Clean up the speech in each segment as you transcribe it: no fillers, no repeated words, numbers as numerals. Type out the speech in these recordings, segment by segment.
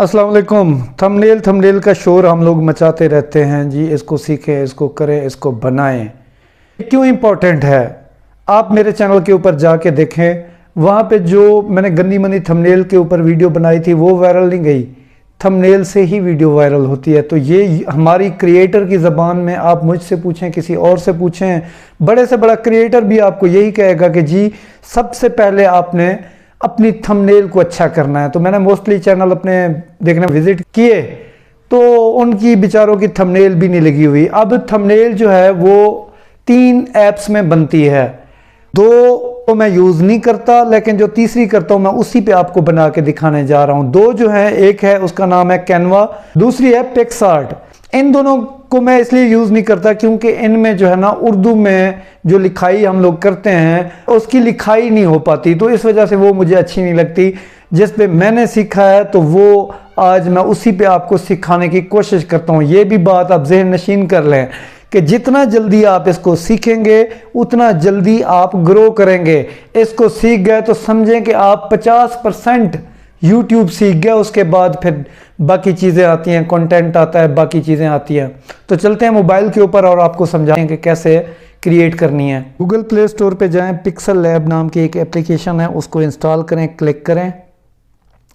अस्सलाम वालेकुम। थंबनेल का शोर हम लोग मचाते रहते हैं जी, इसको सीखें, इसको करें, इसको बनाएं। क्यों इम्पोर्टेंट है? आप मेरे चैनल के ऊपर जाके देखें, वहाँ पे जो मैंने गंदी मंदी थंबनेल के ऊपर वीडियो बनाई थी वो वायरल नहीं गई। थंबनेल से ही वीडियो वायरल होती है। तो ये हमारी क्रिएटर की ज़बान में, आप मुझसे पूछें, किसी और से पूछें, बड़े से बड़ा क्रिएटर भी आपको यही कहेगा कि जी सबसे पहले आपने अपनी थंबनेल को अच्छा करना है। तो मैंने मोस्टली चैनल अपने देखने विजिट किए तो उनकी बेचारों की थंबनेल भी नहीं लगी हुई। अब थंबनेल जो है वो 3 ऐप्स में बनती है। 2 तो मैं यूज़ नहीं करता, लेकिन जो तीसरी करता हूं मैं उसी पे आपको बना के दिखाने जा रहा हूं। 2 जो है, एक है उसका नाम है कैनवा, दूसरी है पिक्सआर्ट। इन दोनों को मैं इसलिए यूज़ नहीं करता क्योंकि इनमें जो है ना, उर्दू में जो लिखाई हम लोग करते हैं उसकी लिखाई नहीं हो पाती, तो इस वजह से वो मुझे अच्छी नहीं लगती। जिस पे मैंने सीखा है तो वो आज मैं उसी पे आपको सिखाने की कोशिश करता हूँ। ये भी बात आप ज़हन नशीन कर लें कि जितना जल्दी आप इसको सीखेंगे उतना जल्दी आप ग्रो करेंगे। इसको सीख गए तो समझें कि आप 50% यूट्यूब सीख गया, उसके बाद फिर बाकी चीज़ें आती हैं, कंटेंट आता है, बाकी चीज़ें आती हैं। तो चलते हैं मोबाइल के ऊपर और आपको समझाएंगे कैसे क्रिएट करनी है। गूगल प्ले स्टोर पे जाएं, पिक्सल लैब नाम की एक एप्लीकेशन है, उसको इंस्टॉल करें, क्लिक करें।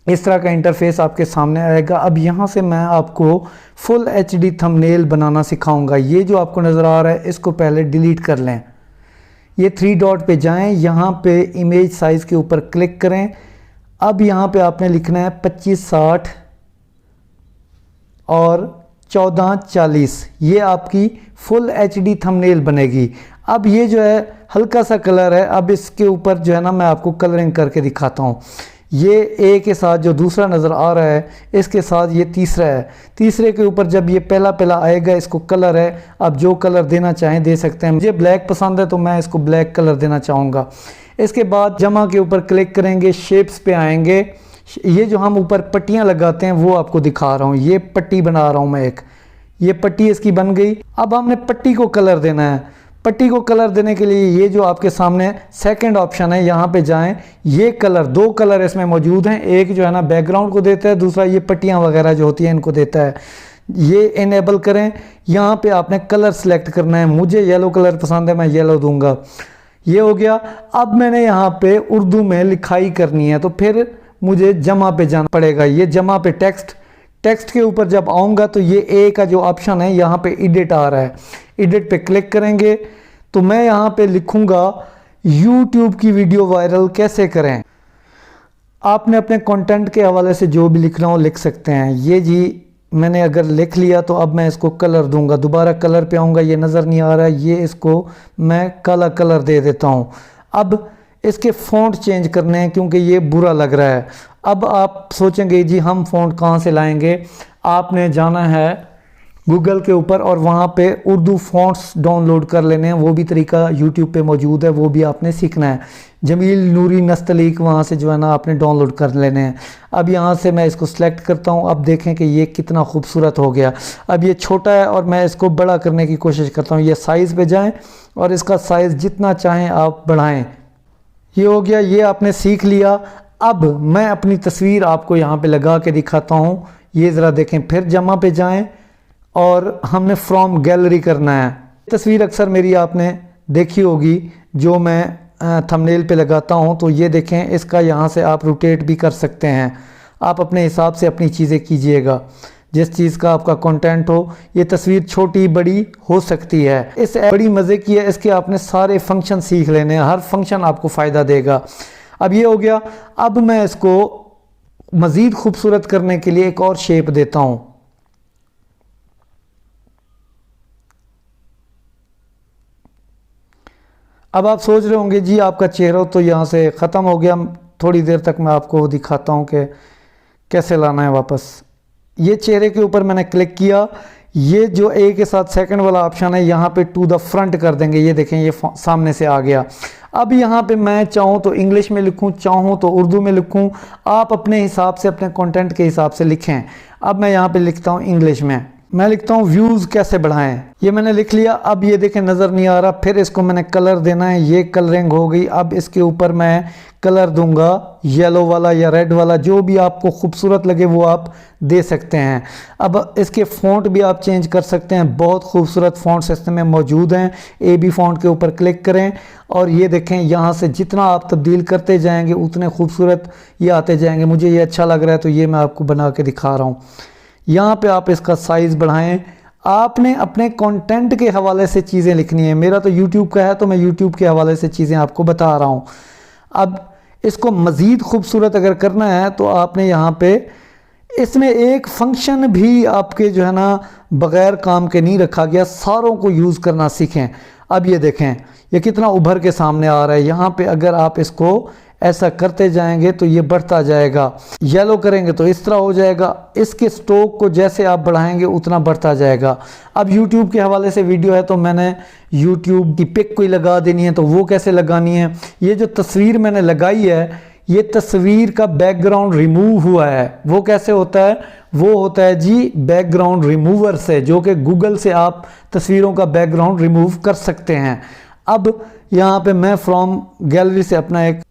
इस तरह का इंटरफेस आपके सामने आएगा। अब यहाँ से मैं आपको फुल HD थंबनेल बनाना सिखाऊंगा। ये जो आपको नज़र आ रहा है इसको पहले डिलीट कर लें। ये 3 डॉट पे जाएं, यहाँ पे इमेज साइज़ के ऊपर क्लिक करें। अब यहाँ पे आपने लिखना है 2560 और 1440। ये आपकी फुल HD थंबनेल बनेगी। अब ये जो है हल्का सा कलर है, अब इसके ऊपर जो है ना मैं आपको कलरिंग करके दिखाता हूँ। ये ए के साथ जो दूसरा नज़र आ रहा है, इसके साथ ये तीसरा है। तीसरे के ऊपर जब ये पहला आएगा, इसको कलर है। आप जो कलर देना चाहें दे सकते हैं। मुझे ब्लैक पसंद है तो मैं इसको ब्लैक कलर देना चाहूँगा। इसके बाद जमा के ऊपर क्लिक करेंगे, शेप्स पे आएंगे। ये जो हम ऊपर पट्टियाँ लगाते हैं वो आपको दिखा रहा हूँ। ये पट्टी बना रहा हूँ मैं एक, ये पट्टी इसकी बन गई। अब हमने पट्टी को कलर देना है। पट्टी को कलर देने के लिए ये जो आपके सामने सेकंड ऑप्शन है, यहाँ पे जाएं। ये कलर, 2 कलर इसमें मौजूद हैं। एक जो है ना बैकग्राउंड को देता है, दूसरा ये पट्टियाँ वगैरह जो होती हैं इनको देता है। ये इनेबल करें। यहाँ पे आपने कलर सेलेक्ट करना है। मुझे येलो कलर पसंद है, मैं येलो दूंगा। ये हो गया। अब मैंने यहाँ पे उर्दू में लिखाई करनी है तो फिर मुझे जमा पे जाना पड़ेगा। ये जमा पे टेक्स्ट के ऊपर जब आऊँगा तो ये ए का जो ऑप्शन है यहाँ पे एडिट आ रहा है। एडिट पे क्लिक करेंगे तो मैं यहाँ पे लिखूँगा यूट्यूब की वीडियो वायरल कैसे करें। आपने अपने कंटेंट के हवाले से जो भी लिखना हो लिख सकते हैं। ये जी मैंने अगर लिख लिया तो अब मैं इसको कलर दूंगा। दोबारा कलर पे आऊँगा, ये नज़र नहीं आ रहा है, ये इसको मैं काला कलर दे देता हूँ। अब इसके फ़ॉन्ट चेंज करने हैं क्योंकि ये बुरा लग रहा है। अब आप सोचेंगे जी हम फ़ॉन्ट कहाँ से लाएंगे। आपने जाना है गूगल के ऊपर और वहाँ पे उर्दू फ़ॉन्ट्स डाउनलोड कर लेने हैं। वो भी तरीका यूट्यूब पे मौजूद है, वो भी आपने सीखना है। जमील नूरी नस्तलीक, वहाँ से जो है ना आपने डाउनलोड कर लेने हैं। अब यहाँ से मैं इसको सिलेक्ट करता हूँ। अब देखें कि ये कितना खूबसूरत हो गया। अब ये छोटा है और मैं इसको बड़ा करने की कोशिश करता हूँ। ये साइज़ पे जाएँ और इसका साइज़ जितना चाहें आप बढ़ाएँ। ये हो गया, ये आपने सीख लिया। अब मैं अपनी तस्वीर आपको यहाँ पे लगा के दिखाता हूँ। ये ज़रा देखें। फिर जमा पे जाएं और हमने फ्रॉम गैलरी करना है। तस्वीर अक्सर मेरी आपने देखी होगी जो मैं थंबनेल पे लगाता हूँ। तो ये देखें, इसका यहाँ से आप रोटेट भी कर सकते हैं। आप अपने हिसाब से अपनी चीज़ें कीजिएगा, जिस चीज़ का आपका कंटेंट हो। ये तस्वीर छोटी बड़ी हो सकती है। इस बड़ी मज़े की है, इसके आपने सारे फंक्शन सीख लेने हैं। हर फंक्शन आपको फ़ायदा देगा। अब ये हो गया। अब मैं इसको मज़ीद खूबसूरत करने के लिए एक और शेप देता हूँ। अब आप सोच रहे होंगे जी आपका चेहरा तो यहाँ से ख़त्म हो गया। थोड़ी देर तक मैं आपको दिखाता हूँ कि कैसे लाना है वापस। ये चेहरे के ऊपर मैंने क्लिक किया। ये जो ए के साथ सेकंड वाला ऑप्शन है, यहाँ पे टू द फ्रंट कर देंगे। ये देखें, ये सामने से आ गया। अब यहाँ पे मैं चाहूँ तो इंग्लिश में लिखूँ, चाहूँ तो उर्दू में लिखूँ। आप अपने हिसाब से, अपने कंटेंट के हिसाब से लिखें। अब मैं यहाँ पे लिखता हूँ इंग्लिश में। मैं लिखता हूँ व्यूज़ कैसे बढ़ाएं, ये मैंने लिख लिया। अब ये देखें नज़र नहीं आ रहा, फिर इसको मैंने कलर देना है, ये कलरिंग हो गई। अब इसके ऊपर मैं कलर दूंगा येलो वाला या रेड वाला, जो भी आपको खूबसूरत लगे वो आप दे सकते हैं। अब इसके फ़ॉन्ट भी आप चेंज कर सकते हैं, बहुत खूबसूरत फ़ॉन्ट्स इसमें मौजूद हैं। AB फ़ॉन्ट के ऊपर क्लिक करें और ये देखें यहाँ से जितना आप तब्दील करते जाएंगे उतने खूबसूरत ये आते जाएंगे। मुझे ये अच्छा लग रहा है तो ये मैं आपको बना के दिखा रहा हूँ। यहाँ पे आप इसका साइज़ बढ़ाएं। आपने अपने कंटेंट के हवाले से चीज़ें लिखनी है। मेरा तो YouTube का है तो मैं YouTube के हवाले से चीज़ें आपको बता रहा हूँ। अब इसको मज़ीद खूबसूरत अगर करना है तो आपने यहाँ पे इसमें एक फंक्शन भी आपके जो है ना बग़ैर काम के नहीं रखा गया, सारों को यूज़ करना सीखें। अब ये देखें ये कितना उभर के सामने आ रहा है। यहाँ पे अगर आप इसको ऐसा करते जाएंगे तो ये बढ़ता जाएगा, येलो करेंगे तो इस तरह हो जाएगा। इसके स्ट्रोक को जैसे आप बढ़ाएंगे उतना बढ़ता जाएगा। अब YouTube के हवाले से वीडियो है तो मैंने YouTube की पिक कोई लगा देनी है, तो वो कैसे लगानी है। ये जो तस्वीर मैंने लगाई है, ये तस्वीर का बैकग्राउंड रिमूव हुआ है। वो कैसे होता है, वो होता है जी बैकग्राउंड रिमूवर से, जो कि गूगल से आप तस्वीरों का बैकग्राउंड रिमूव कर सकते हैं। अब यहाँ पे मैं फ्रॉम गैलरी से अपना एक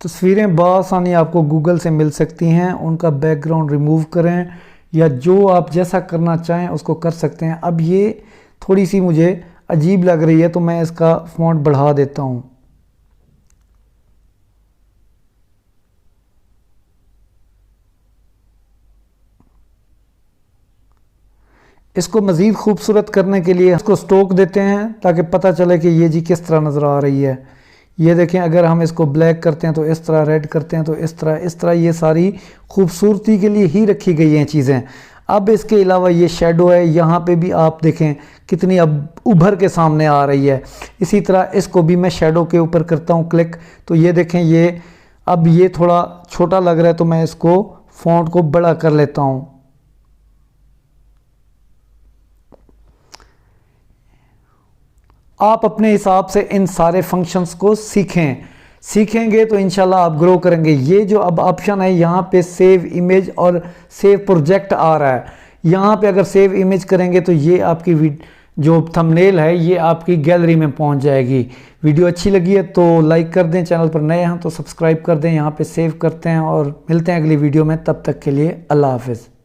तस्वीरें बआसानी आपको गूगल से मिल सकती हैं, उनका बैकग्राउंड रिमूव करें या जो आप जैसा करना चाहें उसको कर सकते हैं। अब ये थोड़ी सी मुझे अजीब लग रही है तो मैं इसका फ़ॉन्ट बढ़ा देता हूँ। इसको मज़ीद खूबसूरत करने के लिए इसको स्ट्रोक देते हैं ताकि पता चले कि ये जी किस तरह नज़र आ रही है। ये देखें अगर हम इसको ब्लैक करते हैं तो इस तरह, रेड करते हैं तो इस तरह ये सारी खूबसूरती के लिए ही रखी गई हैं चीज़ें। अब इसके अलावा ये शेडो है, यहाँ पे भी आप देखें कितनी अब उभर के सामने आ रही है। इसी तरह इसको भी मैं शेडो के ऊपर करता हूँ क्लिक, तो ये देखें ये अब ये थोड़ा छोटा लग रहा है तो मैं इसको फ़ॉन्ट को बड़ा कर लेता हूँ। आप अपने हिसाब से इन सारे फंक्शंस को सीखेंगे तो इंशाल्लाह आप ग्रो करेंगे। ये जो अब ऑप्शन है यहाँ पे सेव इमेज और सेव प्रोजेक्ट आ रहा है, यहाँ पे अगर सेव इमेज करेंगे तो ये आपकी जो थंबनेल है ये आपकी गैलरी में पहुँच जाएगी। वीडियो अच्छी लगी है तो लाइक कर दें, चैनल पर नए हैं तो सब्सक्राइब कर दें। यहाँ पे सेव करते हैं और मिलते हैं अगली वीडियो में, तब तक के लिए अल्लाह हाफिज़।